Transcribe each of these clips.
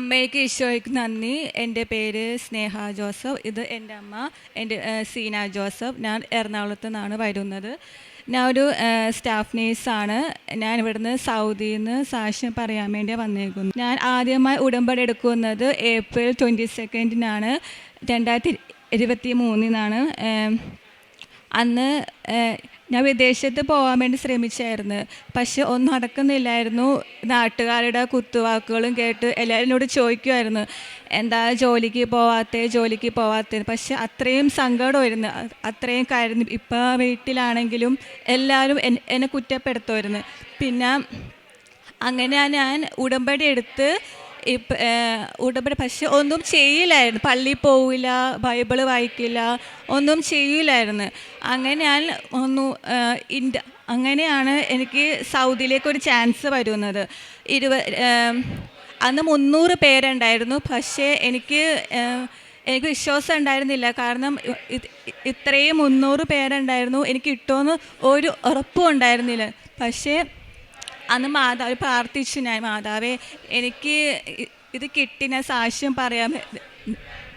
അമ്മയ്ക്ക് ഈശോയ്ക്ക് നന്ദി. എൻ്റെ പേര് സ്നേഹ ജോസഫ്. ഇത് എൻ്റെ അമ്മ, എൻ്റെ സീന ജോസഫ്. ഞാൻ എറണാകുളത്ത് നിന്നാണ് വരുന്നത്. ഞാൻ ഒരു സ്റ്റാഫ് നേഴ്സാണ്. ഞാൻ ഇവിടുന്ന് സൗദിയിൽ നിന്ന് സാക്ഷ്യം പറയാൻ വേണ്ടി വന്നേക്കുന്നു. ഞാൻ ആദ്യമായി ഉടമ്പടി എടുക്കുന്നത് ഏപ്രിൽ 22 2023 അന്ന് ഞാൻ വിദേശത്ത് പോകാൻ വേണ്ടി ശ്രമിച്ചായിരുന്നു. പക്ഷെ ഒന്നും നടക്കുന്നില്ലായിരുന്നു. നാട്ടുകാരുടെ കുത്തുവാക്കുകളും കേട്ട് എല്ലാവരും എന്നോട് ചോദിക്കുമായിരുന്നു, എന്താ ജോലിക്ക് പോവാത്തത്. പക്ഷെ അത്രയും സങ്കടമായിരുന്നു, അത്രയും കരഞ്ഞു. ഇപ്പോൾ വീട്ടിലാണെങ്കിലും എല്ലാവരും എന്നെ കുറ്റപ്പെടുത്തുമായിരുന്നു. പിന്നെ അങ്ങനെ ഞാൻ ഉടമ്പടി എടുത്ത് ഉടമ്പടി പക്ഷെ ഒന്നും ചെയ്യില്ലായിരുന്നു. പള്ളിയിൽ പോവില്ല, ബൈബിള് വായിക്കില്ല, ഒന്നും ചെയ്യില്ലായിരുന്നു. അങ്ങനെ ഞാൻ അങ്ങനെയാണ് എനിക്ക് സൗദിയിലേക്കൊരു ചാൻസ് വരുന്നത്. അന്ന് 300 പേരുണ്ടായിരുന്നു. പക്ഷേ എനിക്ക് വിശ്വാസം ഉണ്ടായിരുന്നില്ല. കാരണം ഇത്രയും 300 പേരുണ്ടായിരുന്നു, എനിക്ക് കിട്ടുമെന്ന് ഒരു ഉറപ്പും ഉണ്ടായിരുന്നില്ല. പക്ഷേ അന്ന് മാതാവ് പ്രാർത്ഥിച്ചു. ഞാൻ, മാതാവേ എനിക്ക് ഇത് കിട്ടിന സാക്ഷ്യം പറയാൻ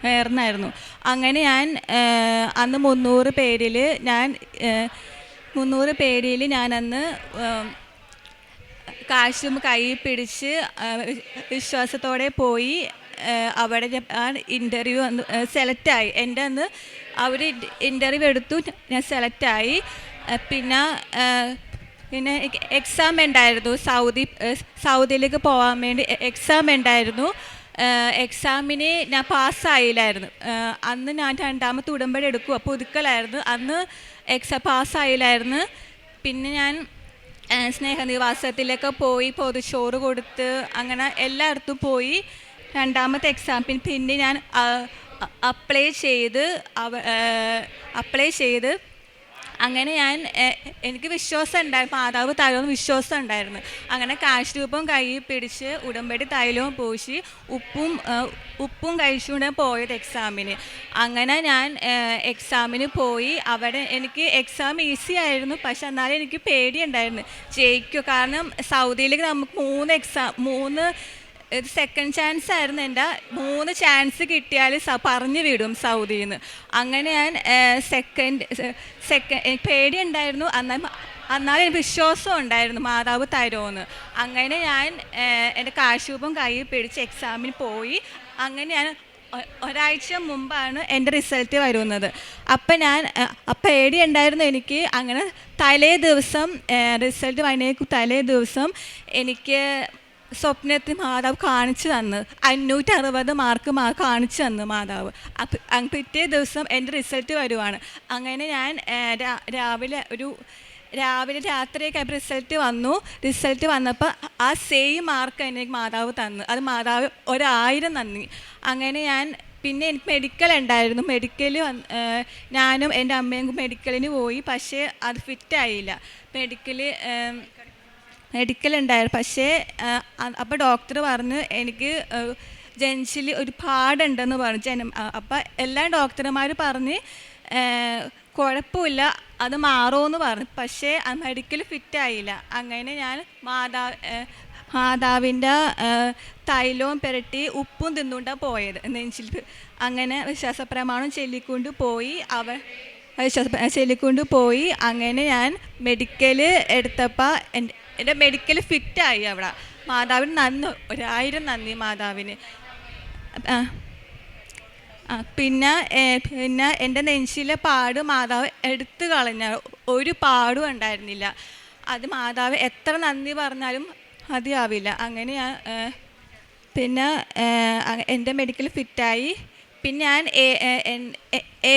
നേർന്നായിരുന്നു. അങ്ങനെ ഞാൻ അന്ന് 300 പേരിൽ ഞാനന്ന് കാശും കയ്യിൽ പിടിച്ച് വിശ്വാസത്തോടെ പോയി. അവിടെ ഇൻ്റർവ്യൂ സെലക്റ്റായി. എൻ്റെ അന്ന് അവർ ഇൻ്റർവ്യൂ എടുത്തു, ഞാൻ സെലക്റ്റായി. പിന്നെ എക്സാം ഉണ്ടായിരുന്നു. സൗദിയിലേക്ക് പോകാൻ വേണ്ടി എക്സാം ഉണ്ടായിരുന്നു. എക്സാമിന് ഞാൻ പാസ്സായില്ലായിരുന്നു. അന്ന് ഞാൻ 2ാമത്തെ ഉടമ്പടി എടുക്കുക, പുതുക്കലായിരുന്നു. അന്ന് പാസ്സായില്ലായിരുന്നു. പിന്നെ ഞാൻ സ്നേഹനിവാസത്തിലൊക്കെ പോയി പൊതുച്ചോറ് കൊടുത്ത് അങ്ങനെ എല്ലായിടത്തും പോയി. 2ാമത്തെ എക്സാം പിന്നെ ഞാൻ അപ്ലൈ ചെയ്ത് അങ്ങനെ എനിക്ക് വിശ്വാസം ഉണ്ടായിരുന്നു, മാതാവ് തരുമെന്ന് വിശ്വാസം ഉണ്ടായിരുന്നു. അങ്ങനെ കാശ് രൂപം കയ്യിൽ പിടിച്ച് ഉടമ്പടി തൈലവും പൂശി ഉപ്പും കഴിച്ചുകൊണ്ട് പോയത് എക്സാമിന്. അങ്ങനെ ഞാൻ എക്സാമിന് പോയി. അവിടെ എനിക്ക് എക്സാം ഈസി ആയിരുന്നു. പക്ഷെ എന്നാലും എനിക്ക് പേടിയുണ്ടായിരുന്നു ജയിക്കും. കാരണം സൗദിയിലേക്ക് നമുക്ക് 3 സെക്കൻഡ് ചാൻസ് ആയിരുന്നു. എൻ്റെ 3 ചാൻസ് കിട്ടിയാൽ പറഞ്ഞു വിടും സൗദിയിൽ നിന്ന്. അങ്ങനെ ഞാൻ സെക്കൻഡ് പേടിയുണ്ടായിരുന്നു. എന്നാലും എനിക്ക് വിശ്വാസം ഉണ്ടായിരുന്നു മാതാവ് തരുമെന്ന്. അങ്ങനെ ഞാൻ എൻ്റെ കാശൂപം കയ്യിൽ പിടിച്ച് എക്സാമിന് പോയി. അങ്ങനെ ഞാൻ ഒരാഴ്ച മുമ്പാണ് എൻ്റെ റിസൾട്ട് വരുന്നത്. അപ്പം പേടിയുണ്ടായിരുന്നു എനിക്ക്. അങ്ങനെ റിസൾട്ട് തലേ ദിവസം എനിക്ക് സ്വപ്നത്തിൽ മാതാവ് കാണിച്ചു തന്നു. 560 മാർക്ക് കാണിച്ചു തന്നു മാതാവ്. പിറ്റേ ദിവസം എൻ്റെ റിസൾട്ട് വരുവാണ്. അങ്ങനെ ഞാൻ രാത്രിയൊക്കെ റിസൾട്ട് വന്നപ്പോൾ ആ സെയിം മാർക്ക് എനിക്ക് മാതാവ് തന്നു. അത് മാതാവ് 1000 നന്ദി. അങ്ങനെ പിന്നെ എനിക്ക് മെഡിക്കൽ ഉണ്ടായിരുന്നു. ഞാനും എൻ്റെ അമ്മയും മെഡിക്കലിന് പോയി. പക്ഷേ അത് ഫിറ്റായില്ല. മെഡിക്കൽ ഉണ്ടായിരുന്നു. പക്ഷേ അപ്പോൾ ഡോക്ടർ പറഞ്ഞു എനിക്ക് ജെൻസിൽ ഒരു പാടുണ്ടെന്ന് പറഞ്ഞു. അപ്പോൾ എല്ലാ ഡോക്ടർമാർ പറഞ്ഞ് കുഴപ്പമില്ല, അത് മാറുമെന്ന് പറഞ്ഞു. പക്ഷേ മെഡിക്കൽ ഫിറ്റായില്ല. അങ്ങനെ ഞാൻ മാതാവിൻ്റെ തൈലവും പുരട്ടി ഉപ്പും തിന്നുകൊണ്ടാണ് പോയത് നെഞ്ചിൽ. അങ്ങനെ വിശ്വാസപ്രമാണം ചൊല്ലിക്കൊണ്ട് പോയി. അങ്ങനെ ഞാൻ മെഡിക്കൽ എടുത്തപ്പോൾ എൻ്റെ മെഡിക്കൽ ഫിറ്റായി. അവിടെ മാതാവിന് 1000 നന്ദി മാതാവിന്. പിന്നെ എൻ്റെ നെഞ്ചിലെ പാട് മാതാവ് എടുത്തു കളഞ്ഞ, ഒരു പാടും ഉണ്ടായിരുന്നില്ല. അത് മാതാവ് എത്ര നന്ദി പറഞ്ഞാലും മതിയാവില്ല. അങ്ങനെ പിന്നെ എൻ്റെ മെഡിക്കൽ ഫിറ്റായി. പിന്നെ ഞാൻ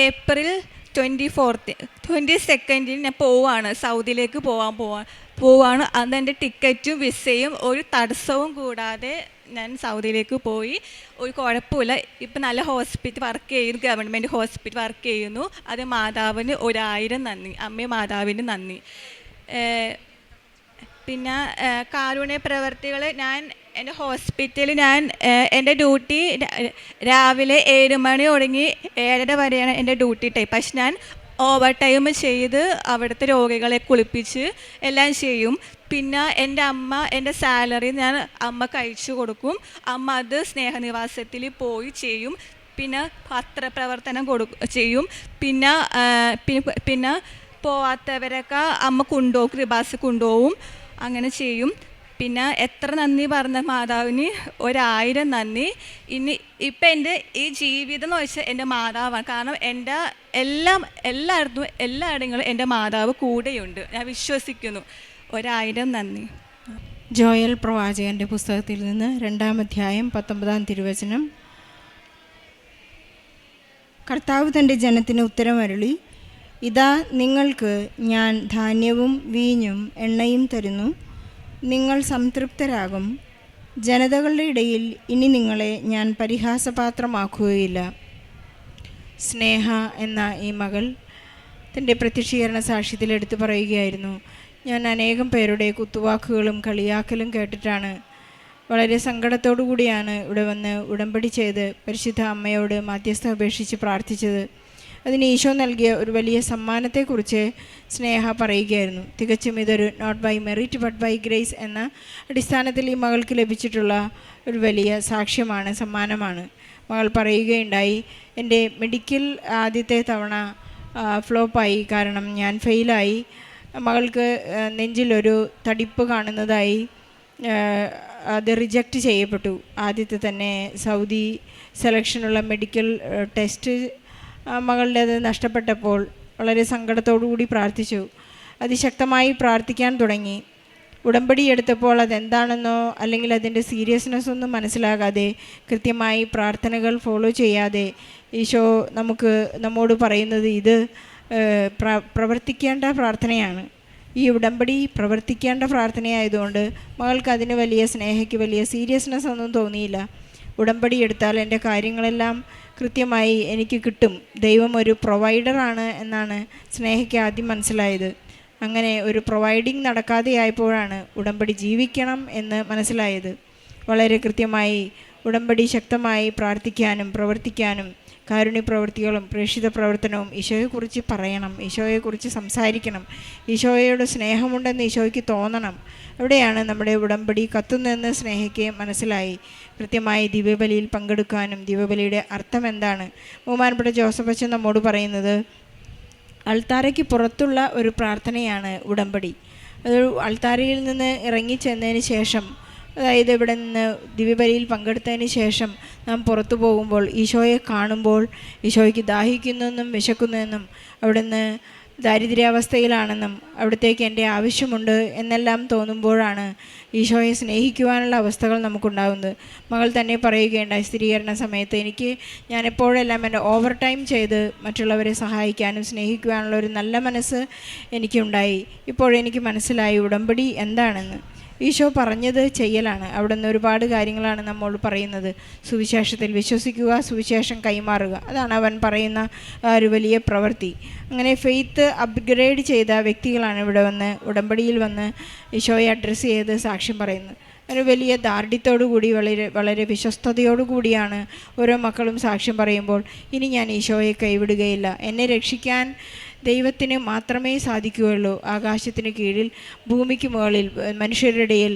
ഏപ്രിൽ 22 ഞാൻ പോവാണ്, സൗദിയിലേക്ക് പോവാണ്. അന്ന് എൻ്റെ ടിക്കറ്റും വിസയും ഒരു തടസ്സവും കൂടാതെ ഞാൻ സൗദിയിലേക്ക് പോയി. ഒരു കുഴപ്പമില്ല. ഇപ്പം നല്ല ഹോസ്പിറ്റൽ വർക്ക് ചെയ്യുന്നു, ഗവൺമെൻറ് ഹോസ്പിറ്റൽ വർക്ക് ചെയ്യുന്നു. അത് മാതാവിന് 1000 നന്ദി. അമ്മയും മാതാവിന് നന്ദി. പിന്നെ കാരുണ്യ പ്രവർത്തികൾ എൻ്റെ ഹോസ്പിറ്റലിൽ എൻ്റെ ഡ്യൂട്ടി രാവിലെ 7 മണി തുടങ്ങി 7:30 വരെയാണ് എൻ്റെ ഡ്യൂട്ടി ടൈം. പക്ഷെ ഞാൻ ഓവർ ടൈം ചെയ്ത് അവിടുത്തെ രോഗികളെ കുളിപ്പിച്ച് എല്ലാം ചെയ്യും. പിന്നെ എൻ്റെ അമ്മ എൻ്റെ സാലറി ഞാൻ അമ്മക്ക് അയച്ചു കൊടുക്കും. അമ്മ അത് സ്നേഹനിവാസത്തിൽ പോയി ചെയ്യും. പിന്നെ പത്രപ്രവർത്തനം ചെയ്യും. പിന്നെ പിന്നെ പോവാത്തവരൊക്കെ അമ്മ കൊണ്ടുപോകും, കൃപാസ് കൊണ്ടുപോകും. അങ്ങനെ ചെയ്യും. പിന്നെ എത്ര നന്ദി പറഞ്ഞ മാതാവിന് 1000 നന്ദി. ഇപ്പം എൻ്റെ ഈ ജീവിതം എന്ന് വെച്ചാൽ എൻ്റെ മാതാവാണ്. കാരണം എൻ്റെ എല്ലായിടങ്ങളും എൻ്റെ മാതാവ് കൂടെയുണ്ട്. ഞാൻ വിശ്വസിക്കുന്നു. 1000 നന്ദി. ജോയൽ പ്രവാചകൻ്റെ പുസ്തകത്തിൽ നിന്ന് 2-ാം അധ്യായം 19-ാം തിരുവചനം. കർത്താവ് തൻ്റെ ജനത്തിന് ഉത്തരമരുളി, ഇതാ നിങ്ങൾക്ക് ഞാൻ ധാന്യവും വീഞ്ഞും എണ്ണയും തരുന്നു, നിങ്ങൾ സംതൃപ്തരാകും. ജനതകളുടെ ഇടയിൽ ഇനി നിങ്ങളെ ഞാൻ പരിഹാസപാത്രമാക്കുകയില്ല. സ്നേഹ എന്ന ഈ മകൾ തൻ്റെ പ്രത്യക്ഷീകരണ സാക്ഷ്യത്തിൽ എടുത്തു പറയുകയായിരുന്നു, ഞാൻ അനേകം പേരുടെ കുത്തുവാക്കുകളും കളിയാക്കലും കേട്ടിട്ടാണ് വളരെ സങ്കടത്തോടു കൂടിയാണ് ഇവിടെ വന്ന് ഉടമ്പടി ചെയ്ത് പരിശുദ്ധ അമ്മയോട് മധ്യസ്ഥ അപേക്ഷിച്ച് പ്രാർത്ഥിച്ചത്. അതിന് ഈശോ നൽകിയ ഒരു വലിയ സമ്മാനത്തെക്കുറിച്ച് സ്നേഹ പറയുകയായിരുന്നു. തികച്ചും ഇതൊരു not by merit but by grace എന്ന അടിസ്ഥാനത്തിൽ ഈ മകൾക്ക് ലഭിച്ചിട്ടുള്ള ഒരു വലിയ സാക്ഷ്യമാണ്, സമ്മാനമാണ്. മകൾ പറയുകയുണ്ടായി, എൻ്റെ മെഡിക്കൽ ആദ്യത്തെ തവണ ഫ്ലോപ്പായി, കാരണം ഞാൻ ഫെയിലായി. മകൾക്ക് നെഞ്ചിലൊരു തടിപ്പ് കാണുന്നതായി, അത് റിജക്റ്റ് ചെയ്യപ്പെട്ടു. ആദ്യത്തെ തന്നെ സൗദി സെലക്ഷനുള്ള മെഡിക്കൽ ടെസ്റ്റ് മകളുടേത് നഷ്ടപ്പെട്ടപ്പോൾ വളരെ സങ്കടത്തോടു കൂടി പ്രാർത്ഥിച്ചു. അതിശക്തമായി പ്രാർത്ഥിക്കാൻ തുടങ്ങി. ഉടമ്പടി എടുത്തപ്പോൾ അതെന്താണെന്നോ അല്ലെങ്കിൽ അതിൻ്റെ സീരിയസ്നെസ് ഒന്നും മനസ്സിലാകാതെ, കൃത്യമായി പ്രാർത്ഥനകൾ ഫോളോ ചെയ്യാതെ ഈശോ നമ്മോട് പറയുന്നത് ഇത് പ്രവർത്തിക്കേണ്ട പ്രാർത്ഥനയാണ്. ഈ ഉടമ്പടി പ്രവർത്തിക്കേണ്ട പ്രാർത്ഥനയായതുകൊണ്ട് മകൾക്ക് അതിന് വലിയ സ്നേഹയ്ക്ക് വലിയ സീരിയസ്നെസ് ഒന്നും തോന്നിയില്ല. ഉടമ്പടി എടുത്താൽ എൻ്റെ കാര്യങ്ങളെല്ലാം കൃത്യമായി എനിക്ക് കിട്ടും, ദൈവം ഒരു പ്രൊവൈഡറാണ് എന്നാണ് സ്നേഹയ്ക്ക് ആദ്യം മനസ്സിലായത്. അങ്ങനെ ഒരു പ്രൊവൈഡിങ് നടക്കാതെയായപ്പോഴാണ് ഉടമ്പടി ജീവിക്കണം എന്ന് മനസ്സിലായത്. വളരെ കൃത്യമായി ഉടമ്പടി ശക്തമായി പ്രാർത്ഥിക്കാനും പ്രവർത്തിക്കാനും കാരുണ്യ പ്രവൃത്തികളും പ്രേക്ഷിത പ്രവർത്തനവും ഈശോയെക്കുറിച്ച് പറയണം, ഈശോയെക്കുറിച്ച് സംസാരിക്കണം, ഈശോയോട് സ്നേഹമുണ്ടെന്ന് ഈശോയ്ക്ക് തോന്നണം. അവിടെയാണ് നമ്മുടെ ഉടമ്പടി കത്തുന്നതെന്ന് സ്നേഹയ്ക്ക് മനസ്സിലായി. കൃത്യമായി ദിവ്യബലിയിൽ പങ്കെടുക്കാനും ദിവ്യബലിയുടെ അർത്ഥം എന്താണ് ബഹുമാനപ്പെട്ട ജോസഫ് അച്ഛൻ നമ്മോട് പറയുന്നത്, അൾത്താരയ്ക്ക് പുറത്തുള്ള ഒരു പ്രാർത്ഥനയാണ് ഉടമ്പടി. അത് അൾത്താരയിൽ നിന്ന് ഇറങ്ങിച്ചെന്നതിന് ശേഷം, അതായത് ഇവിടെ നിന്ന് ദിവ്യബലിയിൽ പങ്കെടുത്തതിന് ശേഷം നാം പുറത്തു പോകുമ്പോൾ ഈശോയെ കാണുമ്പോൾ ഈശോയ്ക്ക് ദാഹിക്കുന്നെന്നും വിശക്കുന്നെന്നും അവിടുന്ന് ദാരിദ്ര്യാവസ്ഥയിലാണെന്നും അവിടത്തേക്ക് എൻ്റെ ആവശ്യമുണ്ട് എന്നെല്ലാം തോന്നുമ്പോഴാണ് ഈശോയെ സ്നേഹിക്കുവാനുള്ള അവസ്ഥകൾ നമുക്കുണ്ടാകുന്നത്. മകൾ തന്നെ പറയുകയുണ്ടായി, സ്ഥിരീകരണ സമയത്ത് ഞാൻ എപ്പോഴെല്ലാം എൻ്റെ ഓവർ ടൈം ചെയ്ത് മറ്റുള്ളവരെ സഹായിക്കാനും സ്നേഹിക്കുവാനുള്ള ഒരു നല്ല മനസ്സ് എനിക്കുണ്ടായി. ഇപ്പോഴെനിക്ക് മനസ്സിലായി ഉടമ്പടി എന്താണെന്ന്. ഈശോ പറഞ്ഞത് ചെയ്യലാണ്. അവിടെ നിന്ന് ഒരുപാട് കാര്യങ്ങളാണ് നമ്മോട് പറയുന്നത്. സുവിശേഷത്തിൽ വിശ്വസിക്കുക, സുവിശേഷം കൈമാറുക, അതാണ് അവൻ പറയുന്ന ഒരു വലിയ പ്രവൃത്തി. അങ്ങനെ ഫെയ്ത്ത് അപ്ഗ്രേഡ് ചെയ്ത വ്യക്തികളാണ് ഇവിടെ വന്ന് ഉടമ്പടിയിൽ വന്ന് ഈശോയെ അഡ്രസ്സ് ചെയ്ത് സാക്ഷ്യം പറയുന്നത്. ഒരു വലിയ ദാർഢ്യത്തോടു കൂടി വളരെ വിശ്വസ്തയോടു കൂടിയാണ് ഓരോ മക്കളും സാക്ഷ്യം പറയുമ്പോൾ, ഇനി ഞാൻ ഈശോയെ കൈവിടുകയില്ല, എന്നെ രക്ഷിക്കാൻ ദൈവത്തിന് മാത്രമേ സാധിക്കുകയുള്ളൂ. ആകാശത്തിന് കീഴിൽ ഭൂമിക്ക് മുകളിൽ മനുഷ്യരുടെ ഇടയിൽ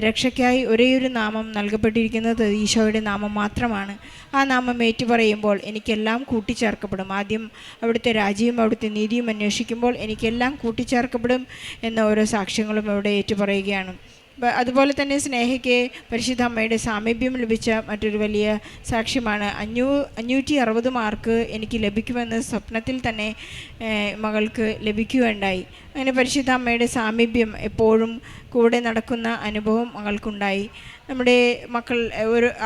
രക്ഷയ്ക്കായി ഒരേയൊരു നാമം നൽകപ്പെട്ടിരിക്കുന്നത് ഈശോയുടെ നാമം മാത്രമാണ്. ആ നാമം ഏറ്റുപറയുമ്പോൾ എനിക്കെല്ലാം കൂട്ടിച്ചേർക്കപ്പെടും. ആദ്യം അവിടുത്തെ രാജ്യവും അവിടുത്തെ നീതിയും അന്വേഷിക്കുമ്പോൾ എനിക്കെല്ലാം കൂട്ടിച്ചേർക്കപ്പെടും എന്ന ഓരോ സാക്ഷ്യങ്ങളും ഇവിടെ ഏറ്റുപറയുകയാണ്. അതുപോലെ തന്നെ സ്നേഹയ്ക്ക് പരിശുദ്ധ അമ്മയുടെ സാമീപ്യം ലഭിച്ച മറ്റൊരു വലിയ സാക്ഷ്യമാണ് 560 മാർക്ക് എനിക്ക് ലഭിക്കുമെന്ന് സ്വപ്നത്തിൽ തന്നെ മകൾക്ക് ലഭിക്കുകയുണ്ടായി. അങ്ങനെ പരിശുദ്ധ അമ്മയുടെ സാമീപ്യം എപ്പോഴും കൂടെ നടക്കുന്ന അനുഭവം മകൾക്കുണ്ടായി. നമ്മുടെ മക്കൾ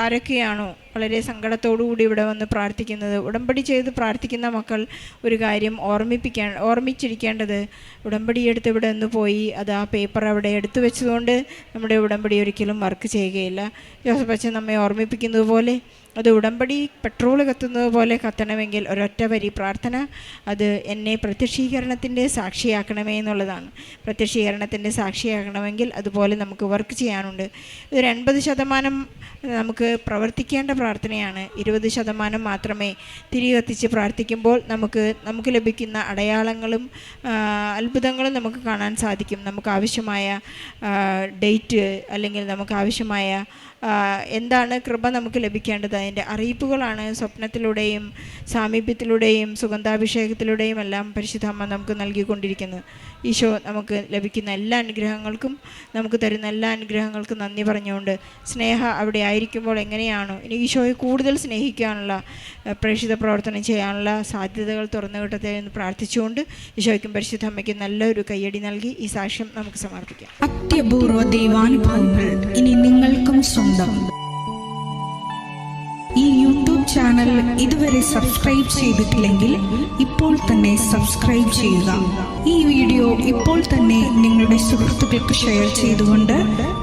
ആരൊക്കെയാണോ വളരെ സങ്കടത്തോടുകൂടി ഇവിടെ വന്ന് പ്രാർത്ഥിക്കുന്നത്, ഉടമ്പടി ചെയ്ത് പ്രാർത്ഥിക്കുന്ന മക്കൾ ഒരു കാര്യം ഓർമ്മിച്ചിരിക്കേണ്ടത്, ഉടമ്പടി എടുത്ത് ഇവിടെ നിന്ന് പോയി അത് ആ പേപ്പർ അവിടെ എടുത്തു വെച്ചതുകൊണ്ട് നമ്മുടെ ഉടമ്പടി ഒരിക്കലും വർക്ക് ചെയ്യുകയില്ല. ജോസഫ് അച്ഛൻ നമ്മെ ഓർമ്മിപ്പിക്കുന്നത് പോലെ അത് ഉടമ്പടി പെട്രോൾ കത്തുന്നത് പോലെ കത്തണമെങ്കിൽ ഒരൊറ്റ വരി പ്രാർത്ഥന, അത് എന്നെ പ്രത്യക്ഷീകരണത്തിൻ്റെ സാക്ഷിയാക്കണമേ എന്നുള്ളതാണ്. പ്രത്യക്ഷീകരണത്തിൻ്റെ സാക്ഷിയാക്കണമെങ്കിൽ അതുപോലെ നമുക്ക് വർക്ക് ചെയ്യാനുണ്ട്. ഇതൊരു 80% നമുക്ക് പ്രവർത്തിക്കേണ്ട പ്രാർത്ഥനയാണ്. 20% മാത്രമേ തിരി കത്തിച്ച് പ്രാർത്ഥിക്കുമ്പോൾ നമുക്ക് ലഭിക്കുന്ന അടയാളങ്ങളും അത്ഭുതങ്ങളും നമുക്ക് കാണാൻ സാധിക്കും. നമുക്ക് ആവശ്യമായ ഡേറ്റ് അല്ലെങ്കിൽ നമുക്ക് ആവശ്യമായ എന്താണ് കൃപ നമുക്ക് ലഭിക്കേണ്ടത്, അതിൻ്റെ അറിയിപ്പുകളാണ് സ്വപ്നത്തിലൂടെയും സാമീപ്യത്തിലൂടെയും സുഗന്ധാഭിഷേകത്തിലൂടെയും എല്ലാം പരിശുദ്ധ അമ്മ നമുക്ക് നൽകിക്കൊണ്ടിരിക്കുന്നത്. ഈശോ നമുക്ക് ലഭിക്കുന്ന എല്ലാ അനുഗ്രഹങ്ങൾക്കും, നമുക്ക് തരുന്ന എല്ലാ അനുഗ്രഹങ്ങൾക്കും നന്ദി പറഞ്ഞുകൊണ്ട്, സ്നേഹ അവിടെ ആയിരിക്കുമ്പോൾ എങ്ങനെയാണോ ഇനി ഈശോയെ കൂടുതൽ സ്നേഹിക്കാനുള്ള പ്രേക്ഷിത പ്രവർത്തനം ചെയ്യാനുള്ള സാധ്യതകൾ തുറന്നു കിട്ടട്ടെ എന്ന് പ്രാർത്ഥിച്ചുകൊണ്ട് ഈശോയ്ക്കും പരിശുദ്ധ അമ്മയ്ക്കും നല്ലൊരു കയ്യടി നൽകി ഈ സാക്ഷ്യം നമുക്ക് സമർപ്പിക്കാം. അത്യപൂർവ ദൈവാനുഭവങ്ങൾ ഇനി നിങ്ങൾക്കും സ്വന്തം. ഈ യൂട്യൂബ് ചാനൽ ഇതുവരെ സബ്സ്ക്രൈബ് ചെയ്തിട്ടില്ലെങ്കിൽ ഇപ്പോൾ തന്നെ സബ്സ്ക്രൈബ് ചെയ്യുക. ഈ വീഡിയോ ഇപ്പോൾ തന്നെ നിങ്ങളുടെ സുഹൃത്തുക്കൾക്ക് ഷെയർ ചെയ്തുകൊണ്ട്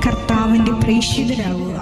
കർത്താവിൻ്റെ പ്രേക്ഷിതരാകുക.